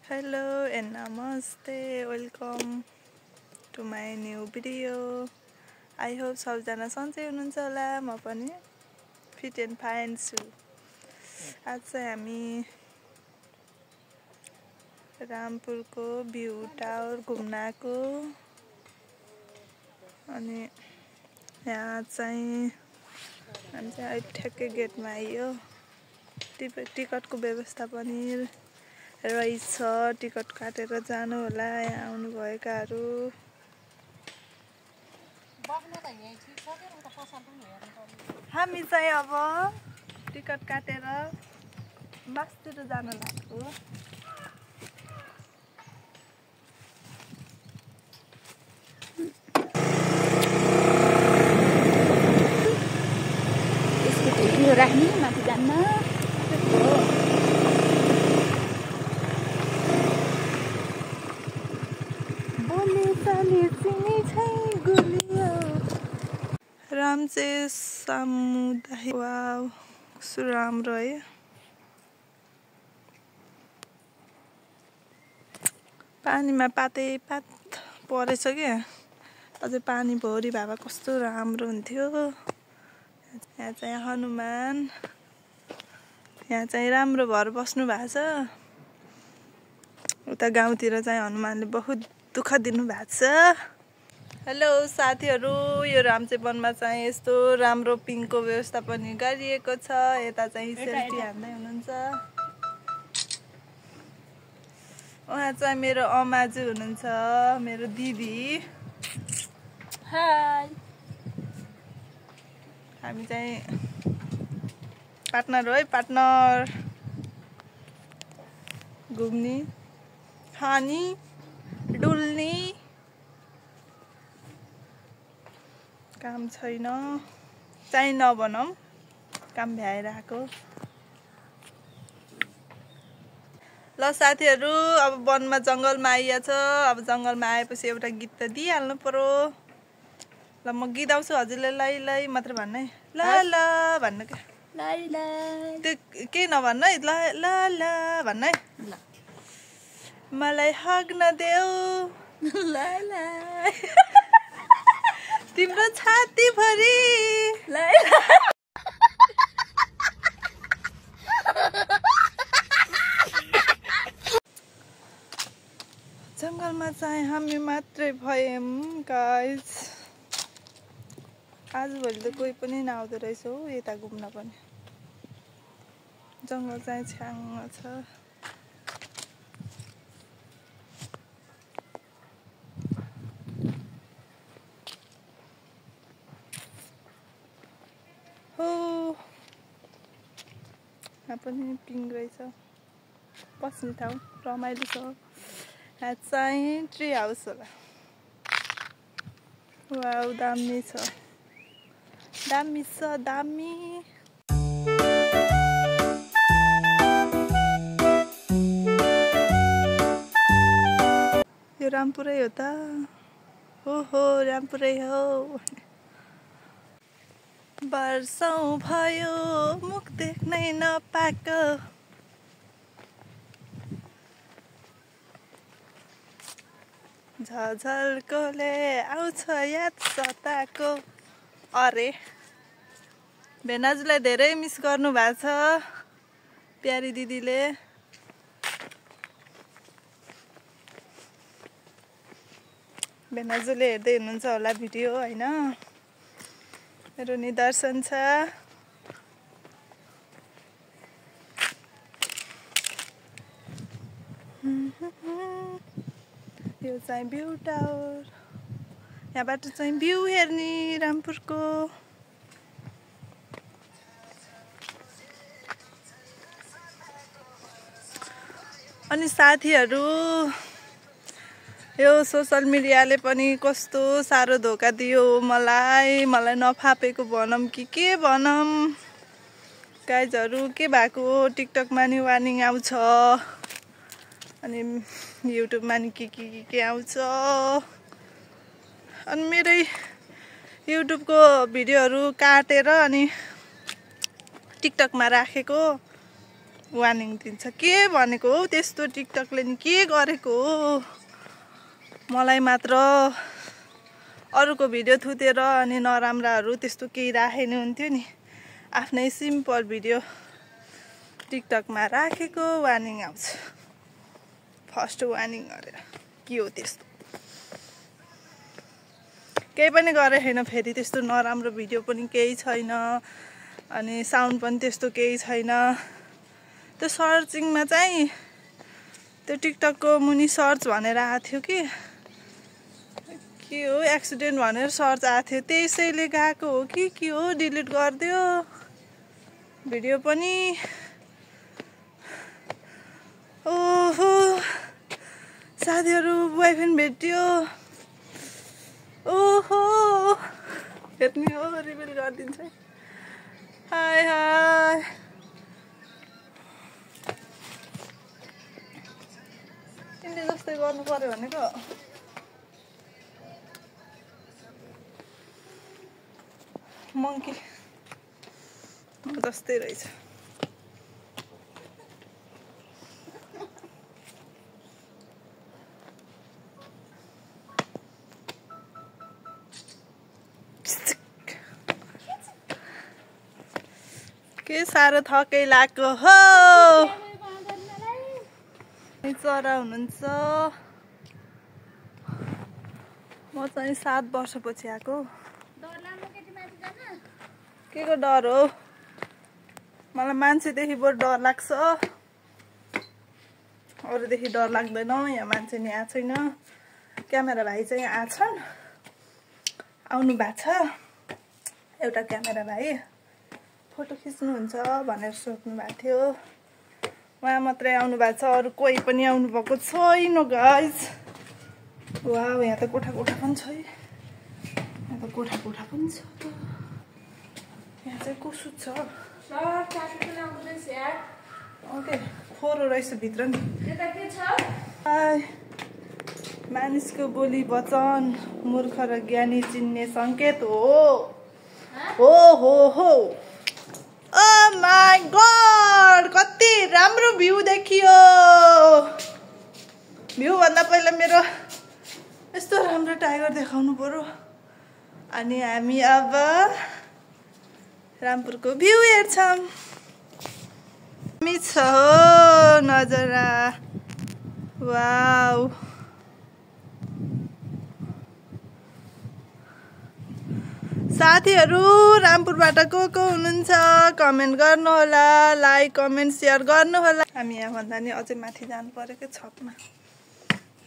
Hello and namaste. Welcome to my new video. I hope सबजना सन्चै हुनुहुन्छ होला म पनि फिट एन्ड फाइन छु। आज चाहिँ हामी रामपुरको भ्यू टावर घुम्न आएको अनि यहाँ चाहिँ हामी चाहिँ अहिले ठ्याक्कै गेटमा आइयो। टिकटको व्यवस्था पनि रहेछ, टिकट काटेर जानु होला यहाँ आउनु भएकाहरू। हामी चाहिँ अब टिकट काटेर बसतिर जान लागेको। स्कुटी राख्ने माथि जान्न रामचे सामुदायिक वाव कस्तो राम्रो है। पानीमा पातै पात परेछ क्या, अझै पानी भरि भए कस्तो राम्रो हुन्थ्यो। यहाँ चाहिँ हनुमान यहाँ चाहिँ राम्रो भएर बस्नु भएको छ। उता गाउँतिर चाहिँ हनुमानले बहुत दुःख दिनु भएको छ। हेलो साथीहरू, यो रामचे वनमा चाहिँ यस्तो राम्रो पिङको व्यवस्था पनि गरिएको छ। यता चाहिँ सेल्फी हान्दै हुनुहुन्छ। उहाँ चाहिँ मेरो अमाजु हुनुहुन्छ, मेरो दिदी। हाय। हामी चाहिँ पार्टनर हो है, पार्टनर। घुम्ने खानी डुल्ने काम छैन, चाहिँ नभनौँ, काम भ्याएर आएको। ल साथीहरू, अब वनमा जङ्गलमा आइएछ। अब जङ्गलमा आएपछि एउटा गीत त दिइहाल्नु पर्यो। ल म गीत आउँछु, हजुरले लै लै मात्र भन्नु है। ल ल भन्नु क्या, लै लै त्यो केही नभन्नु है। ल ल ल भन्नु है। ल मलाई हग्न देऊ लै लै तिम्रो छाती भरि लै जङ्गलमा चाहिँ हामी मात्रै भयौँ गाइज। आजभोलि त कोही पनि नआउँदो रहेछ हौ यता घुम्न पनि। जङ्गल चाहिँ छ्याङ्ग छ। हो यहाँ पनि पिङ रहेछ, बस्ने ठाउँ रमाइलो छ। यहाँ चाहिँ ट्री हाउस होला। वाउ दामी छ, दामी छ दामी। यो रामपुरै हो त। हो रामपुरै हो। वर्षौं भयो मुख देख्नै नपाएको। झझल्कोले आउँछ याद सताको। अरे भेनाजुलाई धेरै मिस गर्नु भएको छ प्यारी दिदीले। भेनाजुले हेर्दै हुनुहुन्छ होला भिडियो होइन। मेरो निदर्शन छ। यो चाहिँ भ्यू टावर, यहाँबाट चाहिँ भ्यू हेर्ने रामपुरको। अनि साथीहरू, यो सोसल मिडियाले पनि कस्तो साह्रो धोका दियो मलाई नफापेको भनौँ कि के भनौँ। गाइजहरू के भएको, टिकटकमा नि वार्निङ आउँछ, अनि युट्युबमा नि के आउँछ। अनि मेरै युट्युबको भिडियोहरू काटेर अनि टिकटकमा राखेको वार्निङ दिन्छ। के भनेको हो त्यस्तो टिकटकले नि के गरेको हो? मलाई मात्र अरूको भिडियो थुतेर अनि नराम्राहरू त्यस्तो केही राखेन हुन्थ्यो नि। आफ्नै सिम्पल भिडियो टिकटकमा राखेको वार्निङ आउँछ। फर्स्ट वार्निङ गरेर के हो त्यस्तो? केही पनि गरे छैन, फेरि त्यस्तो नराम्रो भिडियो पनि केही छैन अनि साउन्ड पनि त्यस्तो केही छैन। त्यो सर्चिङमा चाहिँ त्यो टिकटकको मुनि सर्च भनेर आएको थियो के हो एक्सिडेन्ट भनेर सर्च आएको थियो, त्यसैले गएको हो कि के हो? डिलिट गरिदियो भिडियो पनि। ओहो साथीहरू बोयफ्रेन्ड भेट्यो। ओहो भेट्ने हो, रिभिल गरिदिन्छ। हाय हाय तिमीले जस्तै गर्नु पर्यो भनेको। मङ्की जस्तै रहेछ। के साह्रो थकै लाग्यो हो। चरा हुनुहुन्छ। म चाहिँ 7 वर्षपछि आएको। के को डर हो? मलाई मान्छेदेखि बरु डर लाग्छ, अरूदेखि डर लाग्दैन। यहाँ मान्छे नि आएको छैन। क्यामेरा भाइ चाहिँ आछन्, आउनु भएको छ। एउटा क्यामेरा भाइ फोटो खिच्नुहुन्छ भनेर सोध्नु भएको थियो, उहाँ मात्रै आउनु भएको छ, अरू कोही पनि आउनु भएको छैन गाइज। वाउ यहाँ त कोठा पनि छ है। यहाँ त कोठा पनि छ त। यहाँ चाहिँ कसो छ? ओके खोरो रहेछ भित्र नि। मानिसको बोली वचन मूर्ख र ज्ञानी चिन्ने सङ्केत हो। हो हो हो। ओ माय गॉड कति राम्रो भ्यू देखियो। भ्यू भन्दा पहिला मेरो यस्तो राम्रो टाइगर देखाउनु पर्यो। अनि हामी अब रामपुरको भ्यू हेर्छौँ। छ नजरा। वाउ साथीहरू रामपुरबाट को हुनुहुन्छ कमेन्ट गर्नु होला, लाइक कमेन्ट सेयर गर्नु होला। हामी यहाँ भन्दा नि अझै माथि जानु पर्यो के छतमा।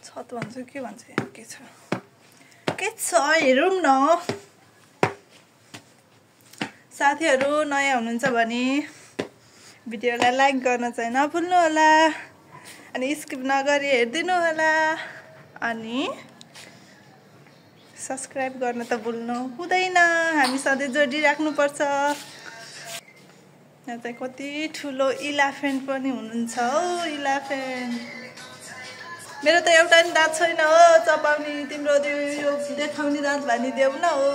छत भन्छु के भन्छ यहाँ के छ हेरौँ न। साथीहरू नयाँ हुनुहुन्छ भने भिडियोलाई लाइक गर्न चाहिँ नभुल्नु होला, अनि स्किप नगरी हेरिदिनु होला, अनि सब्सक्राइब गर्न त भुल्नु हुँदैन। हामी सधैँ जोडिराख्नुपर्छ। यहाँ चाहिँ कति ठुलो इलाफेन्ट पनि हुनुहुन्छ हो। इलाफेन्ट मेरो त एउटा नि दाँत छैन हो चपाउने। तिम्रो यो देखाउने दाँत भनिदेऊ न हो।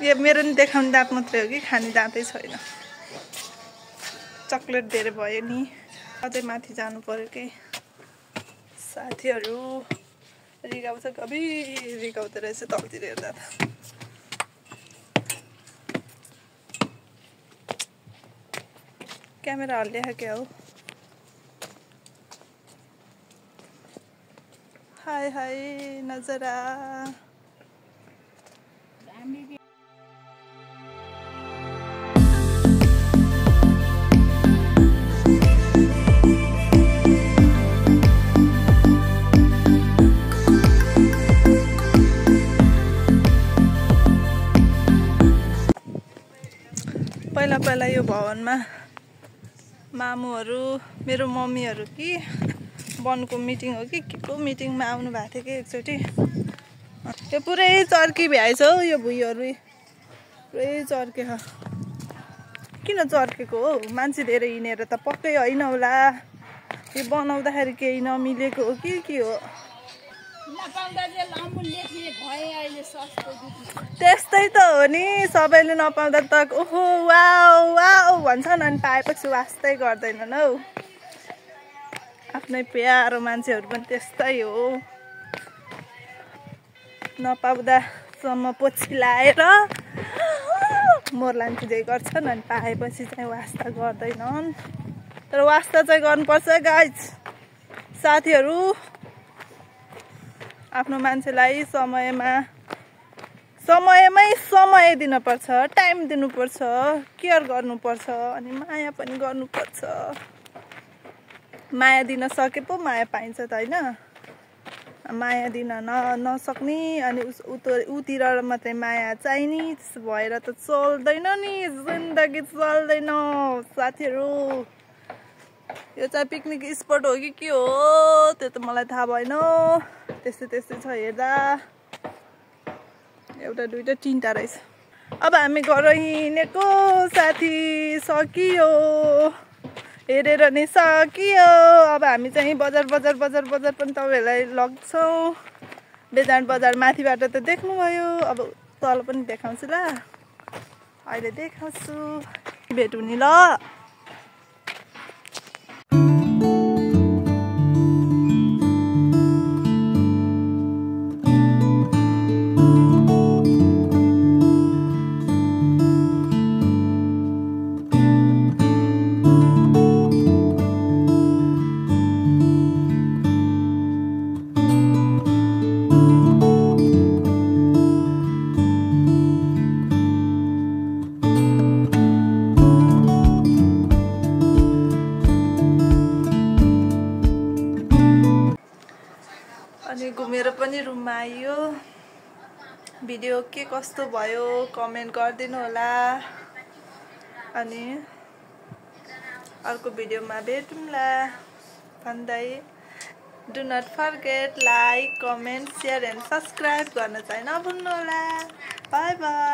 यो मेरो नि देखाउने दाँत मात्रै हो कि खाने दाँतै छैन। चक्लेट धेरै भयो नि। अझै माथि जानु पर्यो कि साथीहरू। रिगाउँछ कभी रिगाउँदो रहेछ तलतिर हेर्दा त। क्यामेरा हल्लिया क्या हो। हाय हाय नजरा। पहिला यो भवनमा मामुहरू मेरो मम्मीहरू कि वनको मिटिङ हो कि के को मिटिङमा आउनु भएको थियो कि एकचोटि। यो पुरै चर्की भ्याएछ हौ। यो भुइँहरू पुरै चर्के। किन चर्केको हो? मान्छे धेरै हिँडेर त पक्कै होइन होला। यो बनाउँदाखेरि केही नमिलेको हो कि के हो? त्यस्तै त हो नि सबैले नपाउँदा त ओहो वाउ वाउ भन्छन् अनि पाएपछि वास्तै गर्दैनन् हौ आफ्नै प्यारो मान्छेहरू पनि त्यस्तै हो नपाउँदासम्म पछि लाएर मोर्लान पुजै गर्छन् अनि पाएपछि चाहिँ वास्ता गर्दैनन् तर वास्ता चाहिँ गर्नुपर्छ गाइज साथीहरू आफ्नो मान्छेलाई समयमै समय दिनुपर्छ टाइम दिनुपर्छ केयर गर्नुपर्छ अनि माया पनि गर्नुपर्छ माया दिन सके पो माया पाइन्छ त होइन माया दिन नसक्ने अनि उतिर मात्रै माया चाहिने त्यसो भएर त चल्दैन नि जिन्दगी चल्दैन साथीहरू यो चाहिँ पिकनिक स्पट हो कि के हो त्यो त मलाई थाहा भएन त्यस्तै छ हेर्दा एउटा दुईटा तिनटा रहेछ अब हामी घर हिँडेको साथी सकियो हेरेर नै सकियो अब हामी चाहिँ बजार पनि तपाईँहरूलाई लग्छौँ बेजान बजार माथिबाट त देख्नुभयो अब तल पनि देखाउँछु ल अहिले देखाउँछु भेट हुने ल अनि घुमेर पनि रुममा आइयो भिडियो के कस्तो भयो कमेन्ट गरिदिनु होला अनि अर्को भिडियोमा भेटौँला भन्दै do not forget like comment share and subscribe गर्न चाहिँ नभुल्नु होला बाई बाई